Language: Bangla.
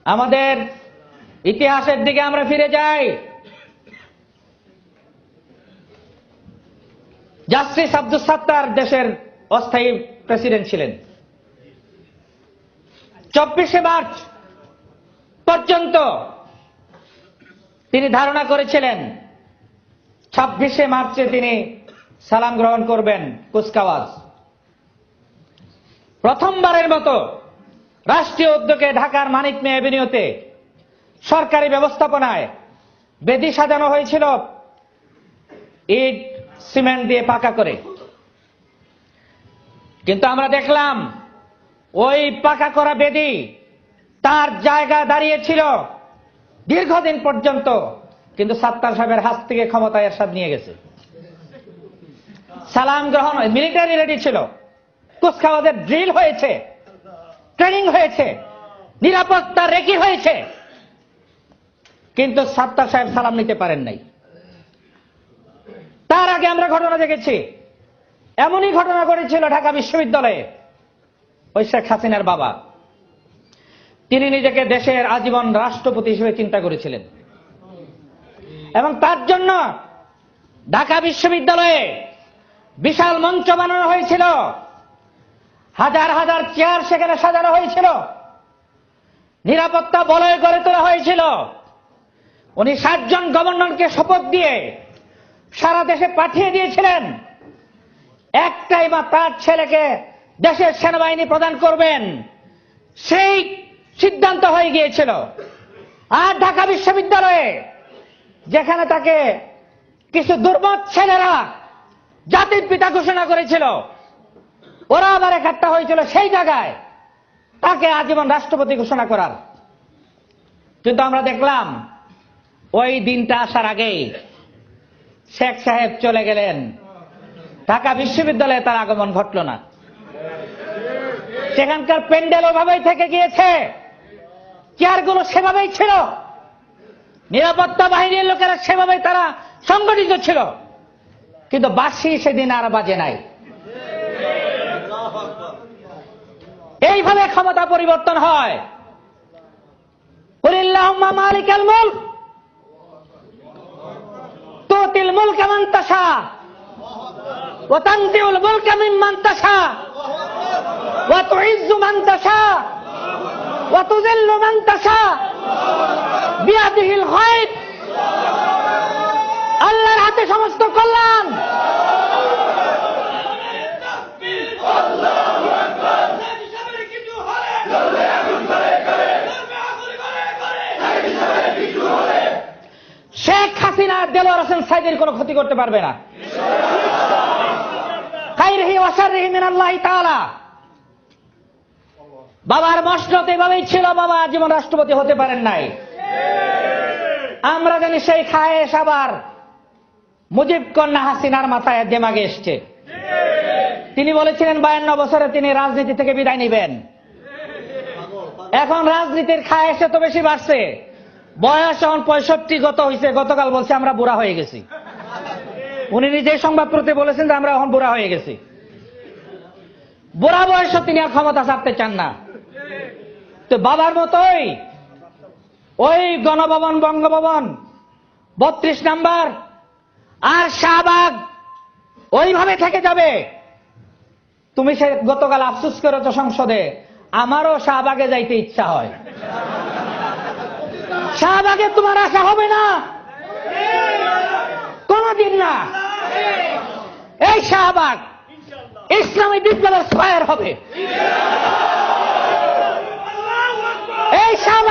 আমাদের ইতিহাসের দিকে আমরা ফিরে যাই। জাস্টিস আব্দুস সাত্তার দেশের অস্থায়ী প্রেসিডেন্ট ছিলেন। 24শে মার্চ পর্যন্ত তিনি ধারণা করেছিলেন 26শে মার্চে তিনি সালাম গ্রহণ করবেন কুচকাওয়াজ। প্রথমবারের মতো রাষ্ট্রীয় উদ্যোগে ঢাকার মানিক মিয়া এভিনিউতে সরকারি ব্যবস্থাপনায় বেদি সাজানো হয়েছিল ইট সিমেন্ট দিয়ে পাকা করে। কিন্তু আমরা দেখলাম ওই পাকা করা বেদি তার জায়গা দাঁড়িয়েছিল দীর্ঘদিন পর্যন্ত, কিন্তু সাত্তার সাহেবের হাত থেকে ক্ষমতা এরশাদ নিয়ে গেছে। সালাম গ্রহণ মিলিটারি রেডি ছিল, কুচকাওয়াজের ড্রিল হয়েছে, ট্রেনিং হয়েছে, নিরাপত্তা রেকি হয়েছে, কিন্তু সাত্তার সাহেব সালাম নিতে পারেন নাই। তার আগে আমরা ঘটনা দেখেছি, এমনই ঘটনা ঘটেছিল ঢাকা বিশ্ববিদ্যালয়ে। ওই শেখ হাসিনার বাবা, তিনি নিজেকে দেশের আজীবন রাষ্ট্রপতি হিসেবে চিন্তা করেছিলেন এবং তার জন্য ঢাকা বিশ্ববিদ্যালয়ে বিশাল মঞ্চ বানানো হয়েছিল, হাজার হাজার চেয়ার সেখানে সাজানো হয়েছিল, নিরাপত্তা বলয় গড়ে তোলা হয়েছিল। উনি 60 জন গভর্নরকে শপথ দিয়ে সারা দেশে পাঠিয়ে দিয়েছিলেন, একটাই বা তার ছেলেকে দেশের সেনাবাহিনী প্রদান করবেন, সেই সিদ্ধান্ত হয়ে গিয়েছিল। আর ঢাকা বিশ্ববিদ্যালয়ে যেখানে তাকে কিছু দুর্মত ছেলেরা জাতির পিতা ঘোষণা করেছিল, ওরা আবার একটা হয়েছিল সেই জায়গায় তাকে আজীবন রাষ্ট্রপতি ঘোষণা করার। কিন্তু আমরা দেখলাম ওই দিনটা আসার আগেই শেখ সাহেব চলে গেলেন, ঢাকা বিশ্ববিদ্যালয়ে তার আগমন ঘটল না। সেখানকার প্যান্ডেল ওভাবেই থেকে গিয়েছে, চেয়ারগুলো সেভাবেই ছিল, নিরাপত্তা বাহিনীর লোকেরা সেভাবেই তারা সংগঠিত ছিল, কিন্তু বাঁশি সেদিন আর বাজে নাই। এইভাবে ক্ষমতা পরিবর্তন হয়। কুলিল্লাহুম্মা মালিকাল মুলক তুতিল মুলকা মান তাশা ওয়া তানজিউল মুলকা মিম্মান তাশা ওয়া তুইজ্জু মান তাশা ওয়া তুযিল্লু মান তাশা বিয়াদিহিল খায়র। আল্লাহর হাতে সমস্ত কল্যাণ। শেখ হাসিনা দেলোয়ার হোসেন সাইদের কোনো ক্ষতি করতে পারবে না। খাইরিহি ওয়া শাররিহি মিনাল্লাহি তাআলা। বাবার মসনদ এভাবেই ছিল, বাবা জীবন রাষ্ট্রপতি হতে পারেন নাই। আমরা জানি সেই খায়েশ আবার মুজিব কন্যা হাসিনার মাথায় দেমাগে এসছে। তিনি বলেছিলেন 52 বছরে তিনি রাজনীতি থেকে বিদায় নেবেন। এখন রাজনীতির খায়েশ এত বেশি বাড়ছে, বয়স এখন 65 গত হয়েছে। গতকাল বলছে আমরা বুড়া হয়ে গেছি। উনি নিজেই সংবাদপত্রে বলেছেন যে আমরা এখন বুড়া হয়ে গেছি। বুড়া বয়সে তিনি আর ক্ষমতা ছাড়তে চান না। তো বাবার মতোই ওই গণভবন, বঙ্গভবন 32 নাম্বার আর শাহবাগ ওইভাবে থেকে যাবে। তুমি সে গতকাল আফসোস করেছ সংসদে, আমারও শাহবাগে যাইতে ইচ্ছা হয়। শাহবাগে তোমার আশা হবে না, কোনদিন না। এই শাহবাগ ইসলামী বিপ্লবের স্কয়ার হবে। এই শাহবাগ